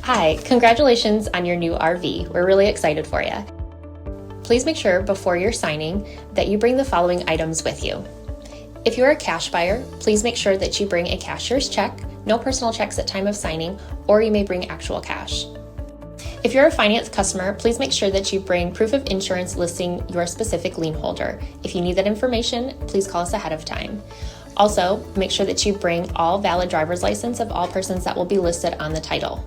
Hi, congratulations on your new RV. We're really excited for you. Please make sure before you're signing that you bring the following items with you. If you're a cash buyer, please make sure that you bring a cashier's check, no personal checks at time of signing, or you may bring actual cash. If you're a finance customer, please make sure that you bring proof of insurance listing your specific lien holder. If you need that information, please call us ahead of time. Also, make sure that you bring all valid driver's license of all persons that will be listed on the title.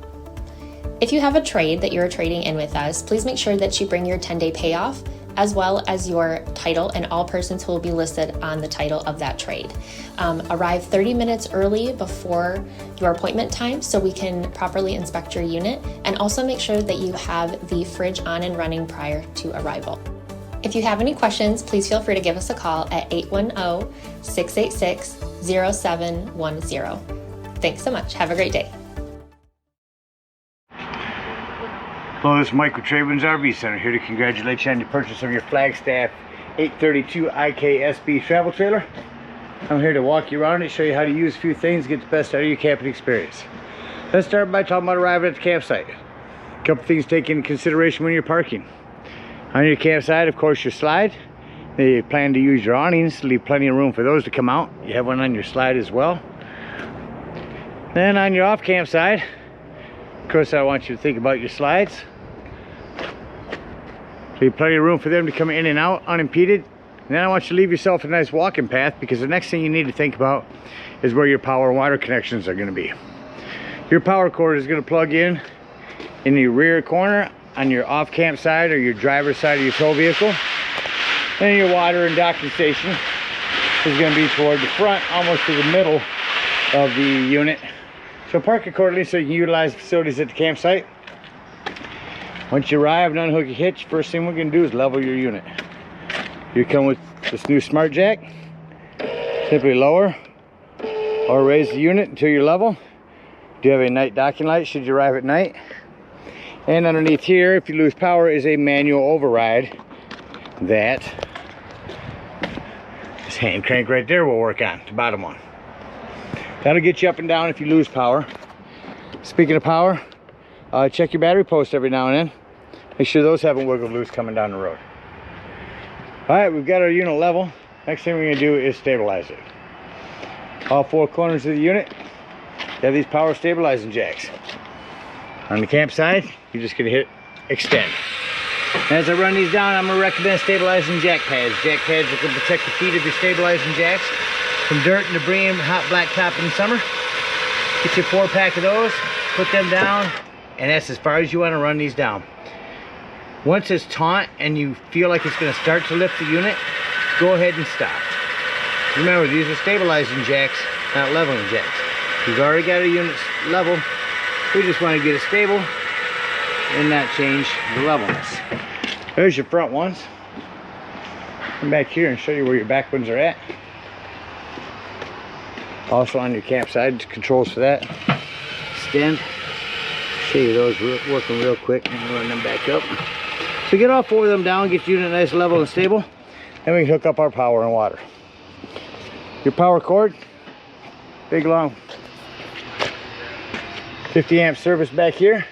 If you have a trade that you're trading in with us, please make sure that you bring your 10-day payoff as well as your title and all persons who will be listed on the title of that trade. Arrive 30 minutes early before your appointment time so we can properly inspect your unit, and also make sure that you have the fridge on and running prior to arrival. If you have any questions, please feel free to give us a call at 810-686-0710. Thanks so much. Have a great day. Hello, this is Mike with TradeWinds RV Center, here to congratulate you on your purchase of your Flagstaff 832 IKSB travel trailer. I'm here to walk you around and show you how to use a few things to get the best out of your camping experience. Let's start by talking about arriving at the campsite. A couple things to take into consideration when you're parking. On your campsite, of course, your slide. You plan to use your awnings, leave plenty of room for those to come out. You have one on your slide as well. Then on your off campsite, of course, I want you to think about your slides. So you have plenty of room for them to come in and out unimpeded. And then I want you to leave yourself a nice walking path, because the next thing you need to think about is where your power and water connections are going to be. Your power cord is going to plug in the rear corner on your off camp side or your driver's side of your tow vehicle. Then your water and docking station is going to be toward the front, almost to the middle of the unit. So park accordingly so you can utilize the facilities at the campsite. Once you arrive and unhook your hitch, first thing we're going to do is level your unit. You come with this new smart jack. Simply lower or raise the unit until you're level. Do you have a night docking light should you arrive at night? And underneath here, if you lose power, is a manual override that this hand crank right there will work on, the bottom one. That'll get you up and down if you lose power. Speaking of power, check your battery posts every now and then. Make sure those haven't wiggled loose coming down the road. All right, we've got our unit level. Next thing we're going to do is stabilize it. All four corners of the unit have these power stabilizing jacks. On the campsite, you're just going to hit extend. As I run these down, I'm going to recommend stabilizing jack pads. Jack pads that can protect the feet of your stabilizing jacks from dirt and debris and hot black top in the summer. Get your 4-pack of those, put them down, and that's as far as you want to run these down. Once it's taut and you feel like it's going to start to lift the unit, go ahead and stop. Remember, these are stabilizing jacks, not leveling jacks. You've already got a unit level. We just want to get it stable and not change the levelness. There's your front ones. Come back here and show you where your back ones are at. Also on your campsite, controls for that. Extend. Show you those working real quick and run them back up. So get all four of them down, get the unit nice, level, and stable. Then we can hook up our power and water. Your power cord, big long 50 amp service back here.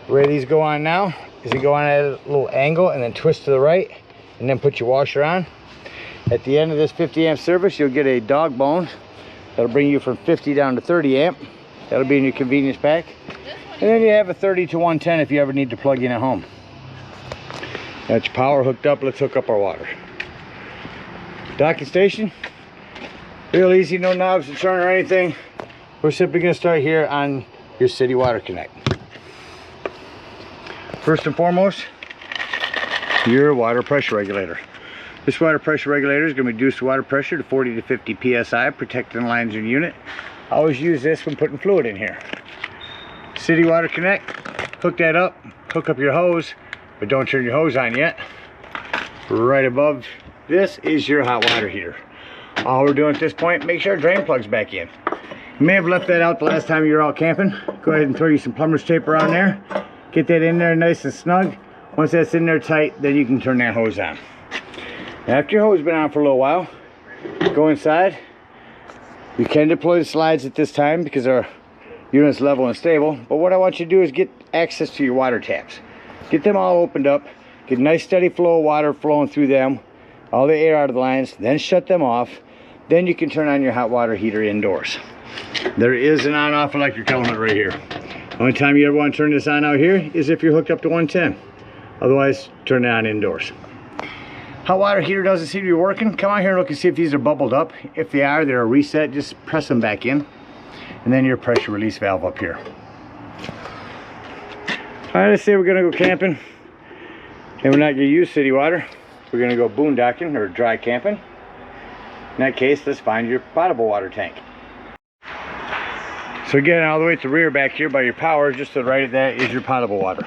The way these go on now is you go on at a little angle and then twist to the right and then put your washer on. At the end of this 50 amp service, you'll get a dog bone. That'll bring you from 50 down to 30 amp. That'll be in your convenience pack. And then you have a 30 to 110 if you ever need to plug in at home. Got your power hooked up. Let's hook up our water. Docking station, real easy, no knobs to turn or anything. We're simply going to start here on your city water connect. First and foremost, your water pressure regulator. This water pressure regulator is going to reduce the water pressure to 40 to 50 psi, protecting the lines in your unit. I always use this when putting fluid in here. City water connect, hook that up, hook up your hose, but don't turn your hose on yet. Right above this is your hot water heater. All we're doing at this point, make sure our drain plug's back in. You may have left that out the last time you were out camping. Go ahead and throw you some plumber's tape around there. Get that in there nice and snug. Once that's in there tight, then you can turn that hose on. After your hose has been on for a little while, go inside. You can deploy the slides at this time because our unit's level and stable. But what I want you to do is get access to your water taps. Get them all opened up. Get a nice steady flow of water flowing through them. All the air out of the lines. Then shut them off. Then you can turn on your hot water heater indoors. There is an on-off electric element right here. The only time you ever want to turn this on out here is if you're hooked up to 110. Otherwise, turn it on indoors. Hot water heater doesn't seem to be working. Come out here and look and see if these are bubbled up. If they are, they're a reset. Just press them back in. And then your pressure release valve up here. All right, let's say we're gonna go camping and we're not gonna use city water. We're gonna go boondocking or dry camping. In that case, let's find your potable water tank. So again, all the way to the rear back here by your power, just to the right of that is your potable water.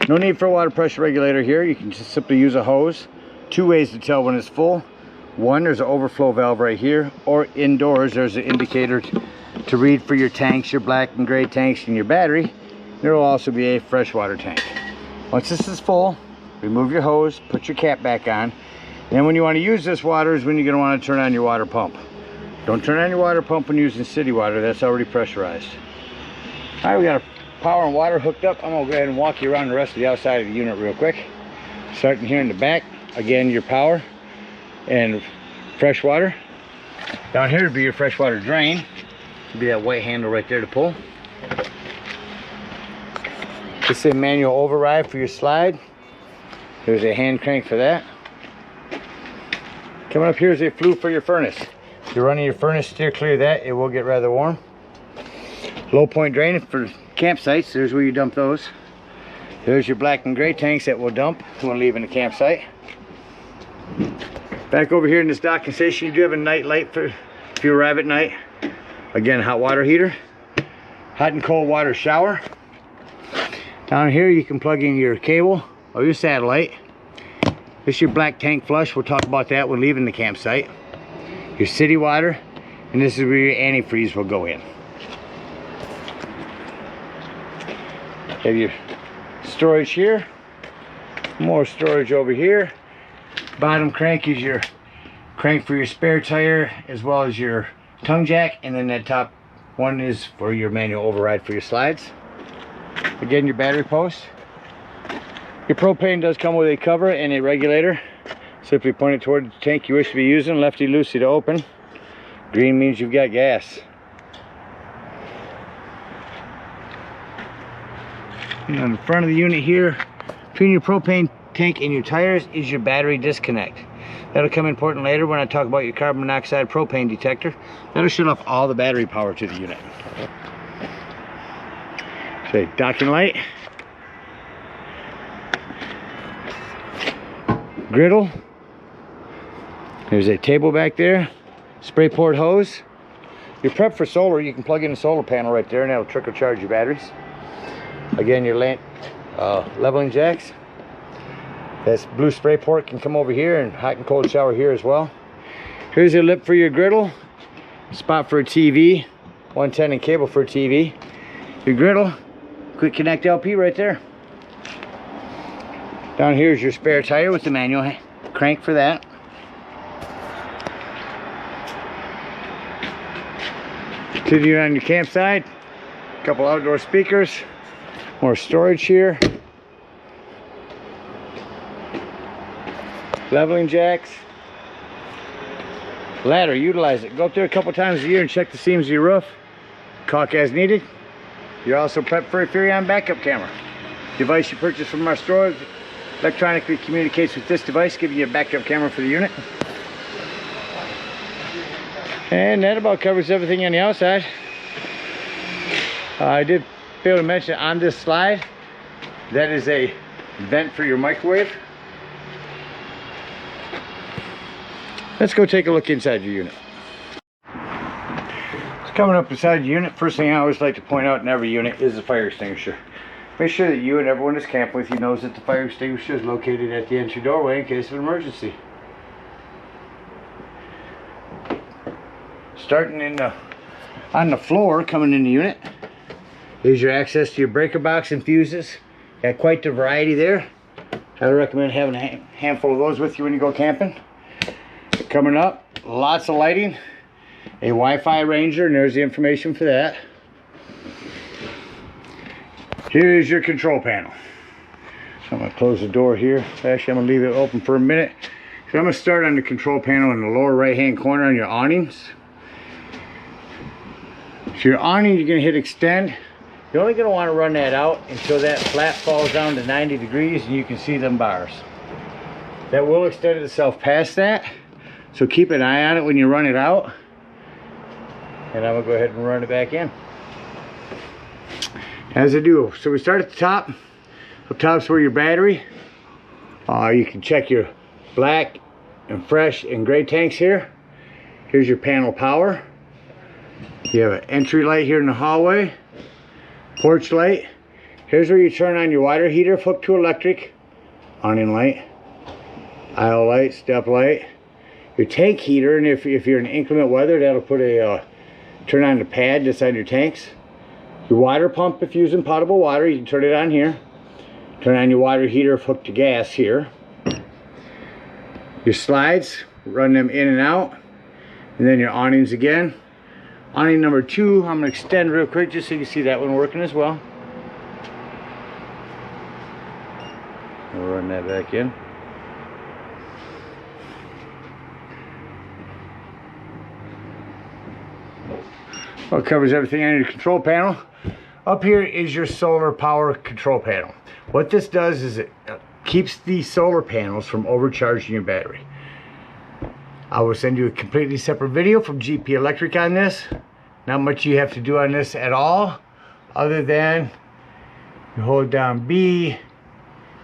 No need for a water pressure regulator here. You can just simply use a hose. Two ways to tell when it's full. One, there's an overflow valve right here, or indoors there's an indicator to read for your tanks, your black and gray tanks, and your battery. There will also be a freshwater tank. Once this is full, remove your hose, put your cap back on. And when you want to use this water is when you're going to want to turn on your water pump. Don't turn on your water pump when using city water. That's already pressurized. All right, we got our power and water hooked up. I'm going to go ahead and walk you around the rest of the outside of the unit real quick. Starting here in the back, again, your power and fresh water. Down here would be your freshwater drain. It'd be that white handle right there to pull. This is a manual override for your slide. There's a hand crank for that. Coming up here is a flue for your furnace. If you're running your furnace, steer clear of that. It will get rather warm. Low point drain for campsites. There's where you dump those. There's your black and gray tanks that will dump when leaving the campsite. Back over here in this docking station, you do have a night light for if you arrive at night. Again, hot water heater. Hot and cold water shower. Down here you can plug in your cable or your satellite. This is your black tank flush. We'll talk about that when leaving the campsite. Your city water, and this is where your antifreeze will go in. Have your storage here. More storage over here. Bottom crank is your crank for your spare tire as well as your tongue jack, and then that top one is for your manual override for your slides. Again, your battery post. Your propane does come with a cover and a regulator. Simply point it toward the tank you wish to be using. Lefty loosey to open. Green means you've got gas. And on the front of the unit here, between your propane tank and your tires is your battery disconnect. That'll come important later when I talk about your carbon monoxide propane detector. That'll shut off all the battery power to the unit. So, docking light. Griddle. There's a table back there. Spray port hose. You're prepped for solar. You can plug in a solar panel right there and that'll trickle charge your batteries. Again, your leveling jacks. This blue spray port can come over here, and hot and cold shower here as well. Here's your lip for your griddle. Spot for a TV. 110 and cable for a TV. Your griddle. Quick connect LP right there. Down here is your spare tire with the manual crank for that. Continuing on your campsite, a couple outdoor speakers, more storage here, leveling jacks, ladder, utilize it. Go up there a couple times a year and check the seams of your roof, caulk as needed. You're also prepped for a Furion backup camera. Device you purchased from our store electronically communicates with this device, giving you a backup camera for the unit. And that about covers everything on the outside. I did fail to mention on this slide, that is a vent for your microwave. Let's go take a look inside your unit. So coming up inside your unit, first thing I always like to point out in every unit is the fire extinguisher. Make sure that you and everyone that's camping with you knows that the fire extinguisher is located at the entry doorway in case of an emergency. Starting on the floor, coming in the unit, is your access to your breaker box and fuses. Got quite the variety there. I would recommend having a handful of those with you when you go camping. Coming up, lots of lighting, a Wi-Fi ranger, and there's the information for that. Here is your control panel. So I'm going to close the door here. Actually, I'm going to leave it open for a minute. So I'm going to start on the control panel in the lower right hand corner on your awnings. So your awning, you're going to hit extend. You're only going to want to run that out until that flap falls down to 90 degrees and you can see them bars. That will extend itself past that. So keep an eye on it when you run it out. And I'm going to go ahead and run it back in. As I do. So we start at the top. Up top's where your battery. You can check your black and fresh and gray tanks here. Here's your panel power. You have an entry light here in the hallway. Porch light. Here's where you turn on your water heater, hooked to electric. Awning light. Aisle light, step light. Your tank heater, and if you're in inclement weather, that'll put a turn on the pad just on your tanks. Your water pump, if you're using potable water, you can turn it on here. Turn on your water heater hooked to gas here. Your slides, run them in and out. And then your awnings again. Awning number 2, I'm going to extend real quick just so you can see that one working as well. We'll run that back in. Well, it covers everything on your control panel. Up here is your solar power control panel. What this does is it keeps the solar panels from overcharging your battery. I will send you a completely separate video from GP Electric on this. Not much you have to do on this at all, other than you hold down B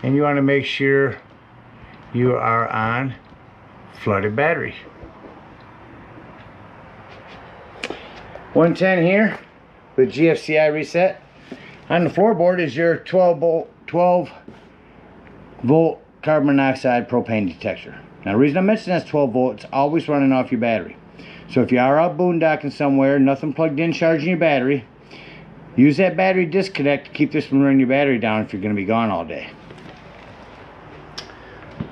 and you want to make sure you are on flooded battery. 110 here with GFCI reset. On the floorboard is your 12 volt carbon monoxide propane detector. Now the reason I mention that's 12 volt, it's always running off your battery. So if you are out boondocking somewhere, nothing plugged in charging your battery, use that battery disconnect to keep this from running your battery down if you're going to be gone all day.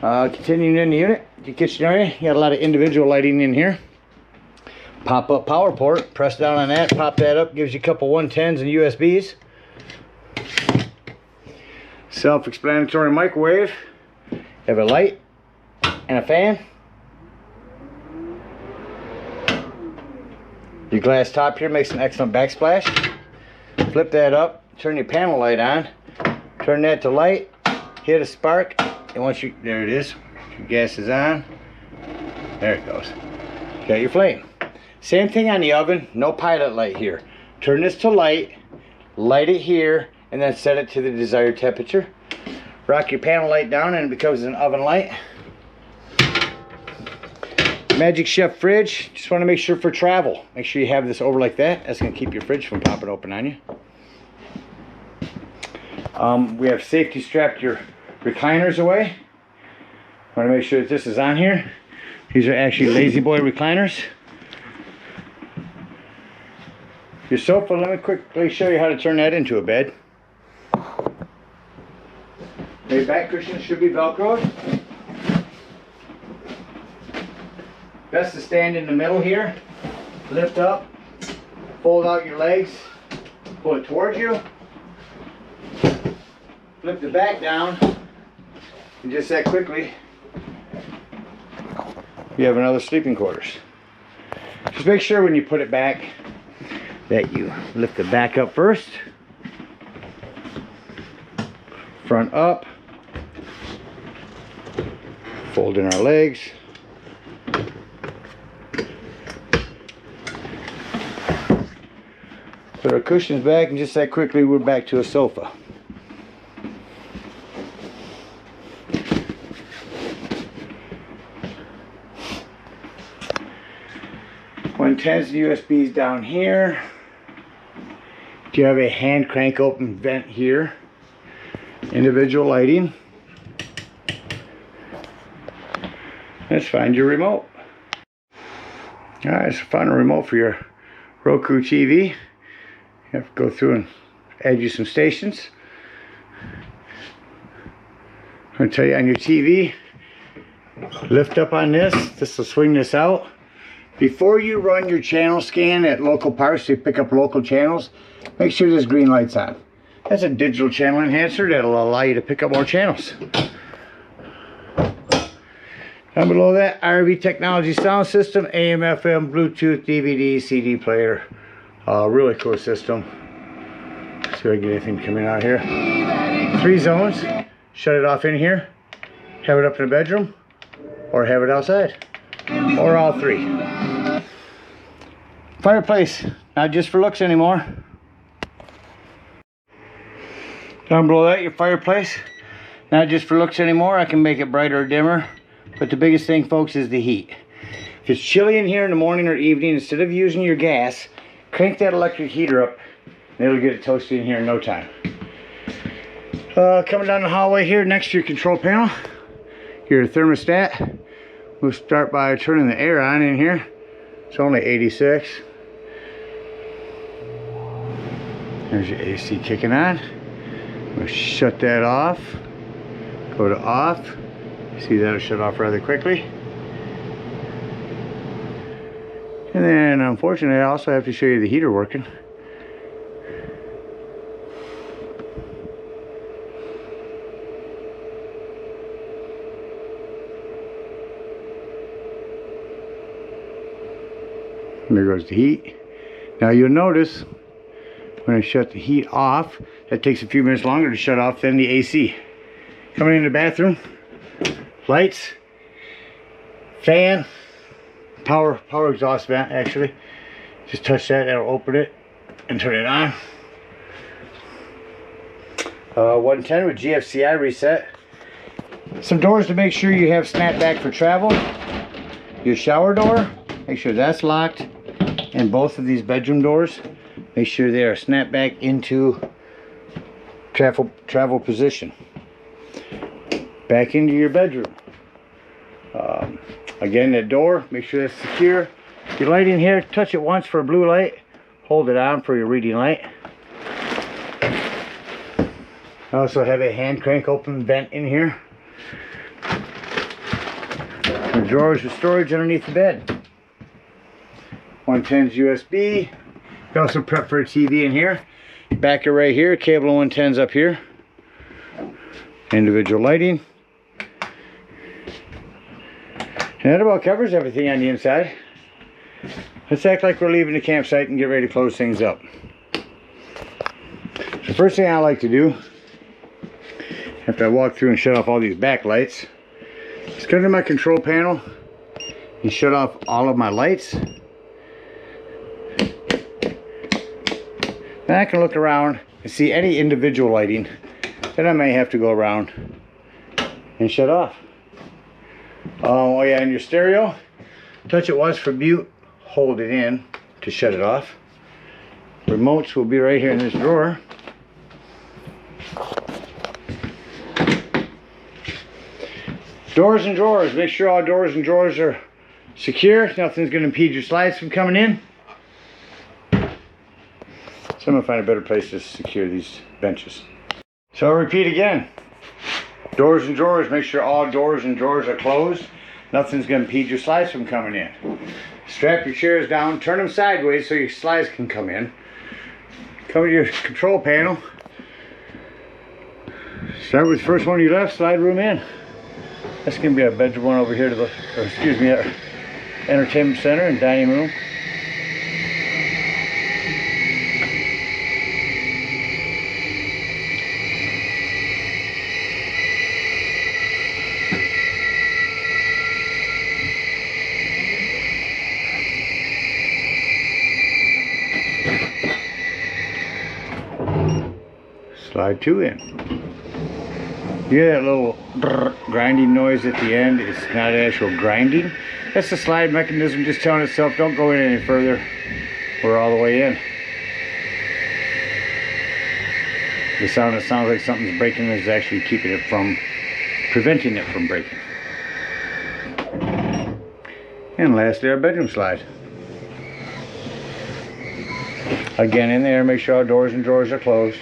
Continuing in the unit, your kitchen area, you got a lot of individual lighting in here. Pop-up power port, press down on that, pop that up, gives you a couple 110s and USBs. Self-explanatory microwave. You have a light and a fan. Your glass top here makes an excellent backsplash. Flip that up, turn your panel light on, turn that to light, hit a spark, and once you, there it is, your gas is on, there it goes. You got your flame. Same thing on the oven, no pilot light here. Turn this to light, light it here, and then set it to the desired temperature. Rock your panel light down and it becomes an oven light. Magic Chef fridge, just want to make sure for travel, make sure you have this over like that. That's going to keep your fridge from popping open on you. We have safety strapped your recliners away. Want to make sure that this is on here. These are actually Lazy Boy recliners. Your sofa, let me quickly show you how to turn that into a bed. The back cushions should be Velcroed. Best to stand in the middle here. Lift up, fold out your legs, pull it towards you. Flip the back down, and just that quickly, you have another sleeping quarters. Just make sure when you put it back that you lift the back up first, front up, fold in our legs, put our cushions back, and just that quickly we're back to a sofa. One 10s USBs down here. You have a hand crank open vent here. Individual lighting. Let's find your remote. Alright, let's find a remote for your Roku TV. You have to go through and add you some stations. I'm going to tell you on your TV, lift up on this. This will swing this out. Before you run your channel scan at local parks to pick up local channels, make sure this green light's on. That's a digital channel enhancer that'll allow you to pick up more channels. Down below that, RV Technology sound system, AM, FM, Bluetooth, DVD, CD player. Really cool system. See if I can get anything coming out here. 3 zones. Shut it off in here. Have it up in the bedroom. Or have it outside. Or all 3. Fireplace. Not just for looks anymore. Down below that, your fireplace. Not just for looks anymore. I can make it brighter or dimmer. But the biggest thing, folks, is the heat. If it's chilly in here in the morning or evening, instead of using your gas, crank that electric heater up and it'll get it toasty in here in no time. Coming down the hallway here next to your control panel, your thermostat. We'll start by turning the air on in here. It's only 86. There's your AC kicking on. We'll shut that off. Go to off. See, that'll shut off rather quickly. And then, unfortunately, I also have to show you the heater working. And there goes the heat. Now you'll notice when I shut the heat off, that takes a few minutes longer to shut off than the AC. Coming in the bathroom, lights, fan, power exhaust vent actually. Just touch that, that'll open it and turn it on. 110 with GFCI reset. Some doors to make sure you have snapback for travel. Your shower door, make sure that's locked. And both of these bedroom doors, make sure they are snapped back into travel position. Back into your bedroom. Again, that door, make sure that's secure. Your light in here, touch it once for a blue light. Hold it on for your reading light. I also have a hand crank open vent in here. The drawers with storage underneath the bed. 110's USB. You also prep for a TV in here. Back array here, cable 110's up here. Individual lighting. And that about covers everything on the inside. Let's act like we're leaving the campsite and get ready to close things up. The first thing I like to do, after I walk through and shut off all these backlights, is go to my control panel and shut off all of my lights. Then I can look around and see any individual lighting that I may have to go around and shut off. Oh yeah, and your stereo, touch it once for mute, hold it in to shut it off. Remotes will be right here in this drawer. Doors and drawers, make sure all doors and drawers are secure. Nothing's going to impede your slides from coming in. So I'm going to find a better place to secure these benches. So I'll repeat again. Doors and drawers, make sure all doors and drawers are closed. Nothing's going to impede your slides from coming in. Strap your chairs down, turn them sideways so your slides can come in. Come to your control panel. Start with the first one you left, slide room in. That's going to be our bedroom one over here to the, or excuse me, our entertainment center and dining room. Slide 2 in. You hear that little grinding noise at the end? It's not actual grinding. That's the slide mechanism just telling itself, don't go in any further. We're all the way in. The sound that sounds like something's breaking is actually keeping it from, preventing it from breaking. And lastly, our bedroom slide. Again, in there, make sure our doors and drawers are closed.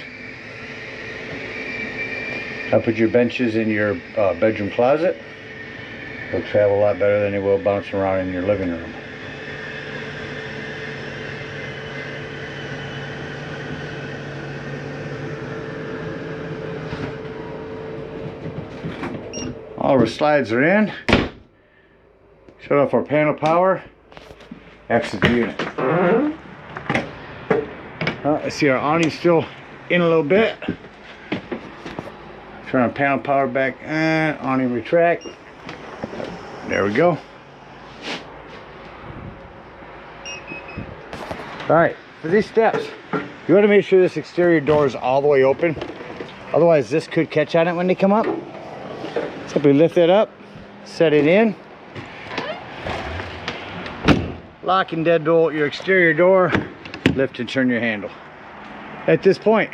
I'll put your benches in your bedroom closet. They'll travel a lot better than they will bouncing around in your living room. All our slides are in. Shut off our panel power. Exit the unit. I see our awning's still in a little bit. Turn our panel power back and awning retract. There we go. Alright, for these steps, you want to make sure this exterior door is all the way open. Otherwise this could catch on it when they come up. Simply lift it up, set it in. Lock and deadbolt your exterior door, lift and turn your handle. At this point,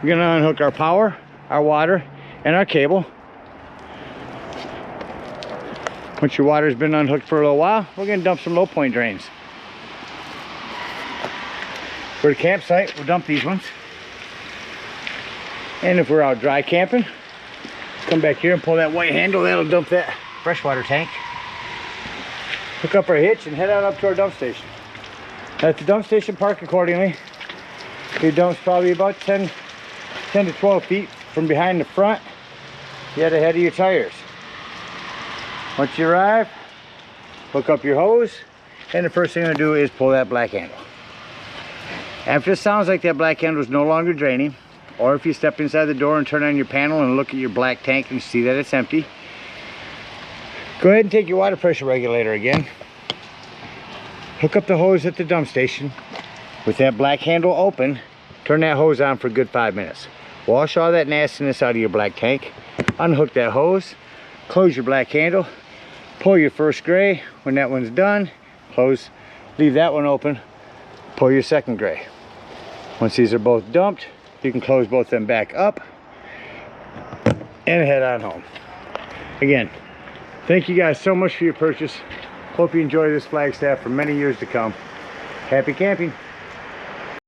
we're going to unhook our power, our water, and our cable. Once your water's been unhooked for a little while, we're going to dump some low point drains. For the campsite, we'll dump these ones. And if we're out dry camping, come back here and pull that white handle, that'll dump that freshwater tank. Hook up our hitch and head out up to our dump station. At the dump station, park accordingly. Your dump's probably about 10 to 12 feet from behind the front, yet ahead of your tires. Once you arrive, hook up your hose, and the first thing I'm going to do is pull that black handle. After it sounds like that black handle is no longer draining, or if you step inside the door and turn on your panel and look at your black tank and you see that it's empty, go ahead and take your water pressure regulator again. Hook up the hose at the dump station. With that black handle open, turn that hose on for a good 5 minutes. Wash all that nastiness out of your black tank. Unhook that hose, close your black handle, pull your first gray. When that one's done, close, leave that one open, pull your second gray. Once these are both dumped, you can close both of them back up and head on home. Again, thank you guys so much for your purchase. Hope you enjoy this Flagstaff for many years to come. Happy camping.